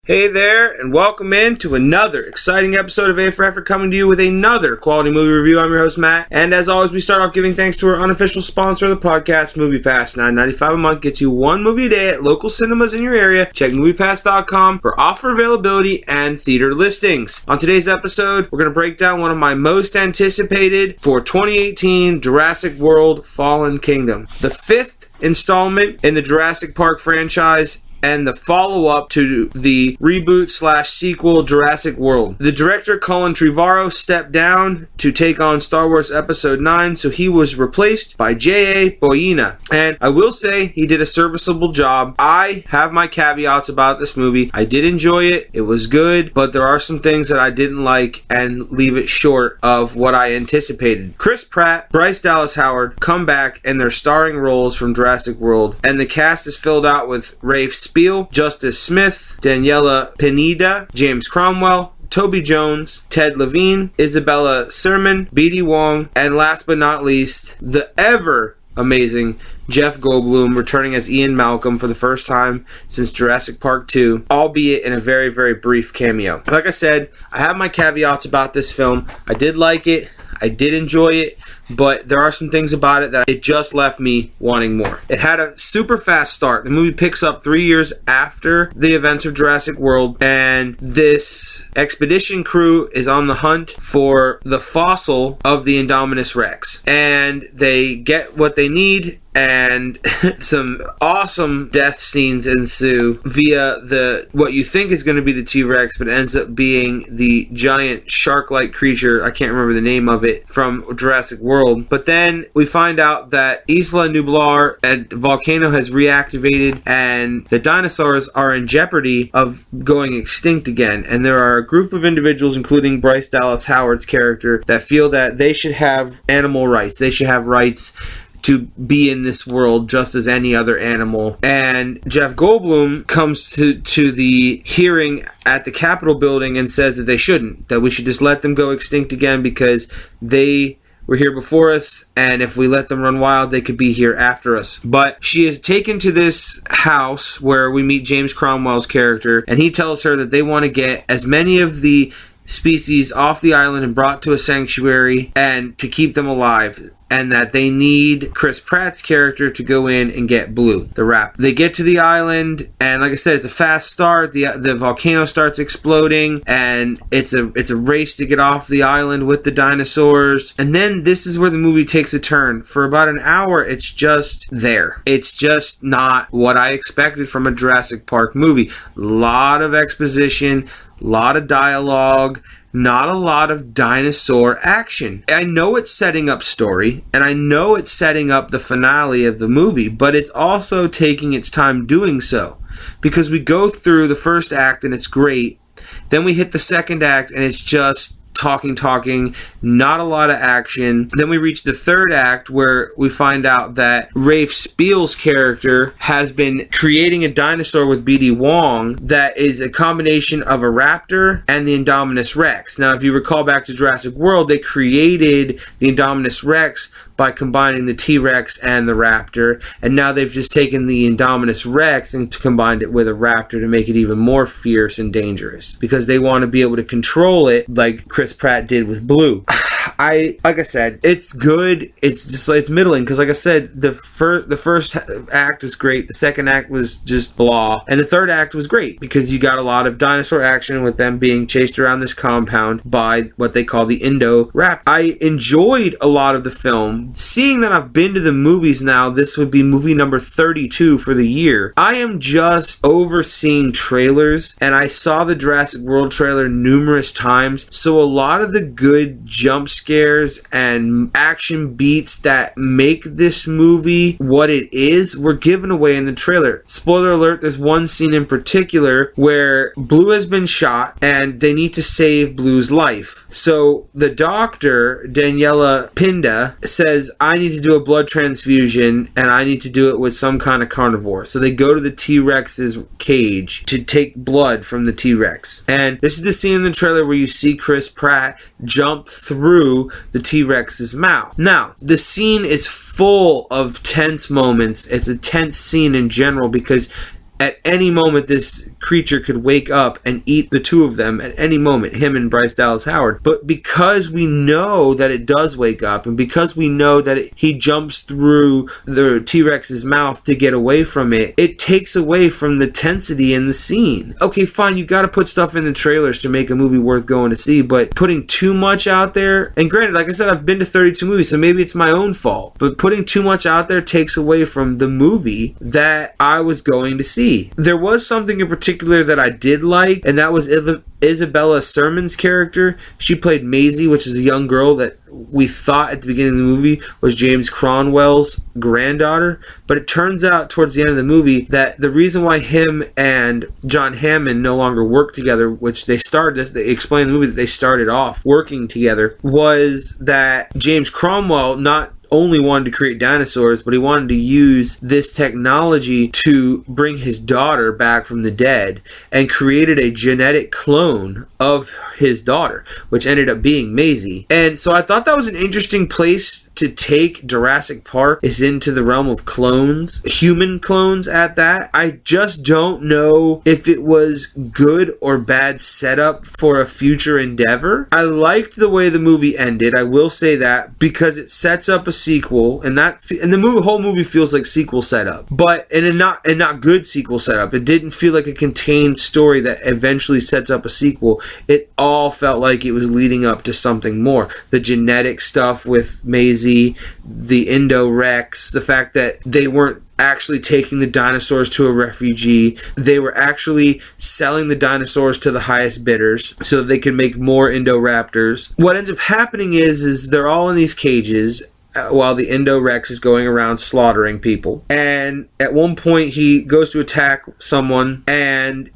Hey there, and welcome in to another exciting episode of A for Effort, coming to you with another quality movie review. I'm your host, Matt, and as always, we start off giving thanks to our unofficial sponsor of the podcast, MoviePass. $9.95 a month gets you one movie a day at local cinemas in your area. Check MoviePass.com for offer availability and theater listings. On today's episode, we're going to break down one of my most anticipated for 2018, Jurassic World: Fallen Kingdom, the fifth installment in the Jurassic Park franchise, and the follow-up to the reboot/sequel Jurassic World. The director Colin Trevorrow stepped down to take on Star Wars Episode 9, so he was replaced by J.A. Boyena. And I will say he did a serviceable job. I have my caveats about this movie. I did enjoy it. It was good, but there are some things that I didn't like and leave it short of what I anticipated. Chris Pratt, Bryce Dallas Howard come back in their starring roles from Jurassic World, and the cast is filled out with Rafe Spall, Justice Smith, Daniela Pineda, James Cromwell, Toby Jones, Ted Levine, Isabella Sermon, B.D. Wong, and last but not least, the ever amazing Jeff Goldblum returning as Ian Malcolm for the first time since Jurassic Park 2, albeit in a very, very brief cameo. Like I said, I have my caveats about this film. I did like it. I did enjoy it. But there are some things about it that it just left me wanting more. It had a super fast start. The movie picks up 3 years after the events of Jurassic World, and this expedition crew is on the hunt for the fossil of the Indominus Rex. And they get what they need, and some awesome death scenes ensue via what you think is going to be the T-Rex, but ends up being the giant shark-like creature, I can't remember the name of it, from Jurassic World. But then we find out that Isla Nublar, a volcano, has reactivated, and the dinosaurs are in jeopardy of going extinct again. And there are a group of individuals, including Bryce Dallas Howard's character, that feel that they should have animal rights. They should have rights to be in this world just as any other animal. And Jeff Goldblum comes to the hearing at the Capitol building and says that they shouldn't, that we should just let them go extinct again because they were here before us, and if we let them run wild, they could be here after us. But she is taken to this house where we meet James Cromwell's character, and he tells her that they want to get as many of the species off the island and brought to a sanctuary and to keep them alive, and that they need Chris Pratt's character to go in and get Blue, the raptor. They get to the island, and like I said, it's a fast start. The volcano starts exploding, and it's a race to get off the island with the dinosaurs. And then this is where the movie takes a turn. For about an hour, it's just there. It's just not what I expected from a Jurassic Park movie. A lot of exposition, a lot of dialogue, not a lot of dinosaur action. I know it's setting up story, and I know it's setting up the finale of the movie, but it's also taking its time doing so. Because we go through the first act and it's great, then we hit the second act and it's just talking, not a lot of action. Then we reach the third act where we find out that Rafe Spall's character has been creating a dinosaur with B.D. Wong that is a combination of a raptor and the Indominus Rex. Now, if you recall back to Jurassic World, they created the Indominus Rex by combining the T-Rex and the raptor, and now they've just taken the Indominus Rex and combined it with a raptor to make it even more fierce and dangerous, because they want to be able to control it like Chris Pratt did with Blue. Like I said, it's good. It's middling, because like I said, the first act is great, the second act was just blah, and the third act was great because you got a lot of dinosaur action with them being chased around this compound by what they call the Indoraptor. I enjoyed a lot of the film. Seeing that I've been to the movies now, this would be movie number 32 for the year. I am just overseeing trailers, and I saw the Jurassic World trailer numerous times, so a lot of the good jump scares and action beats that make this movie what it is were given away in the trailer. Spoiler alert, there's one scene in particular where Blue has been shot and they need to save Blue's life. So the doctor, Daniela Pineda, says, I need to do a blood transfusion and I need to do it with some kind of carnivore. So they go to the T-Rex's cage to take blood from the T-Rex. And this is the scene in the trailer where you see Chris Pratt jump through the T-Rex's mouth. Now, the scene is full of tense moments. It's a tense scene in general because at any moment this creature could wake up and eat the two of them at any moment, him and Bryce Dallas Howard. But because we know that it does wake up, and because we know that he jumps through the T-Rex's mouth to get away from it, it takes away from the tensity in the scene. Okay, fine, you gotta put stuff in the trailers to make a movie worth going to see, but putting too much out there, and granted, like I said, I've been to 32 movies, so maybe it's my own fault, but putting too much out there takes away from the movie that I was going to see. There was something in particular that I did like, and that was Isabella Sermon's character. She played Maisie, which is a young girl that we thought at the beginning of the movie was James Cromwell's granddaughter, but it turns out towards the end of the movie that the reason why him and John Hammond no longer work together, which they explained in the movie that they started off working together, was that James Cromwell not only wanted to create dinosaurs, but he wanted to use this technology to bring his daughter back from the dead, and created a genetic clone of his daughter, which ended up being Maisie. And so I thought that was an interesting place to take Jurassic Park, is into the realm of clones, human clones at that. I just don't know if it was good or bad setup for a future endeavor. I liked the way the movie ended, I will say that, because it sets up a sequel, and the whole movie feels like sequel setup, but in a not good sequel setup. It didn't feel like a contained story that eventually sets up a sequel. It all felt like it was leading up to something more. The genetic stuff with Maisie, the Indo-Rex, the fact that they weren't actually taking the dinosaurs to a refugee. They were actually selling the dinosaurs to the highest bidders so that they could make more Indoraptors. What ends up happening is they're all in these cages while the Indo-Rex is going around slaughtering people. And at one point he goes to attack someone, and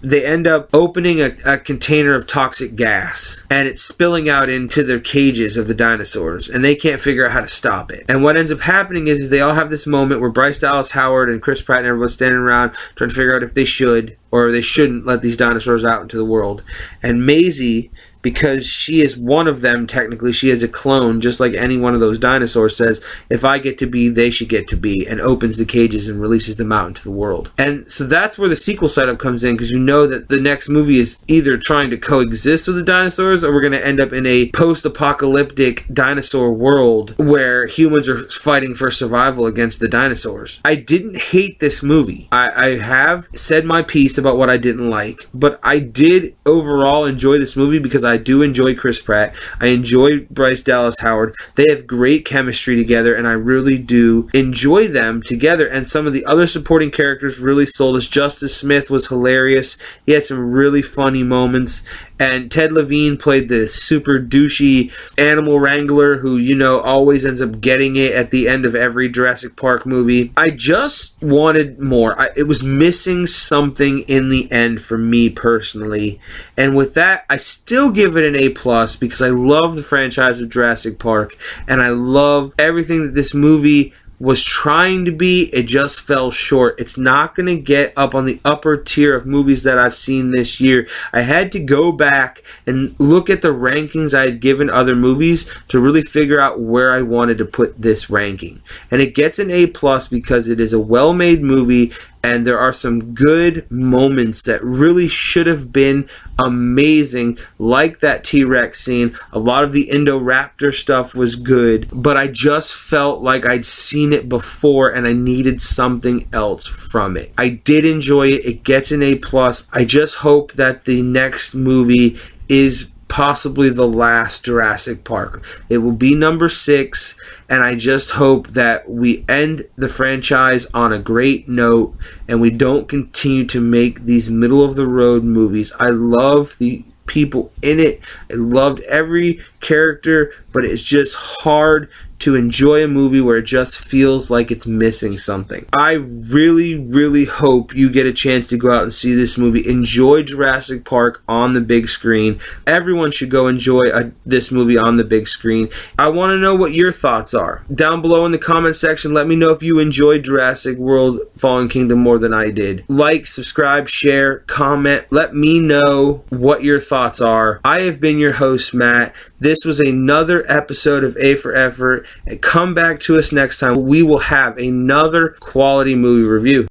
they end up opening a container of toxic gas, and it's spilling out into the cages of the dinosaurs, and they can't figure out how to stop it. And what ends up happening is they all have this moment where Bryce Dallas Howard and Chris Pratt and everyone's standing around trying to figure out if they should or they shouldn't let these dinosaurs out into the world. And Maisie, because she is one of them, technically, she is a clone, just like any one of those dinosaurs, says, if I get to be, they should get to be, and opens the cages and releases them out into the world. And so that's where the sequel setup comes in, because you know that the next movie is either trying to coexist with the dinosaurs, or we're going to end up in a post-apocalyptic dinosaur world where humans are fighting for survival against the dinosaurs. I didn't hate this movie. I have said my piece about what I didn't like, but I did overall enjoy this movie because I do enjoy Chris Pratt. I enjoy Bryce Dallas Howard. They have great chemistry together, and I really do enjoy them together. And some of the other supporting characters really sold us. Justice Smith was hilarious. He had some really funny moments. And Ted Levine played the super douchey animal wrangler who, you know, always ends up getting it at the end of every Jurassic Park movie. I just wanted more. It was missing something in the end for me personally. And with that, I still give it an A+, because I love the franchise of Jurassic Park, and I love everything that this movie was trying to be. It just fell short. It's not going to get up on the upper tier of movies that I've seen this year. I had to go back and look at the rankings I had given other movies to really figure out where I wanted to put this ranking. And it gets an A+ because it is a well-made movie, and there are some good moments that really should have been amazing, like that T-Rex scene. A lot of the Indoraptor stuff was good, but I just felt like I'd seen it before and I needed something else from it. I did enjoy it. It gets an A+. I just hope that the next movie is possibly the last Jurassic Park. It will be number 6, and I just hope that we end the franchise on a great note and we don't continue to make these middle-of-the-road movies. I love the people in it. I loved every character, but it's just hard to enjoy a movie where it just feels like it's missing something. I really, really hope you get a chance to go out and see this movie. Enjoy Jurassic Park on the big screen. Everyone should go enjoy this movie on the big screen. I want to know what your thoughts are. Down below in the comment section, let me know if you enjoyed Jurassic World Fallen Kingdom more than I did. Like, subscribe, share, comment. Let me know what your thoughts are. I have been your host, Matt. This was another episode of A for Effort, and come back to us next time. We will have another quality movie review.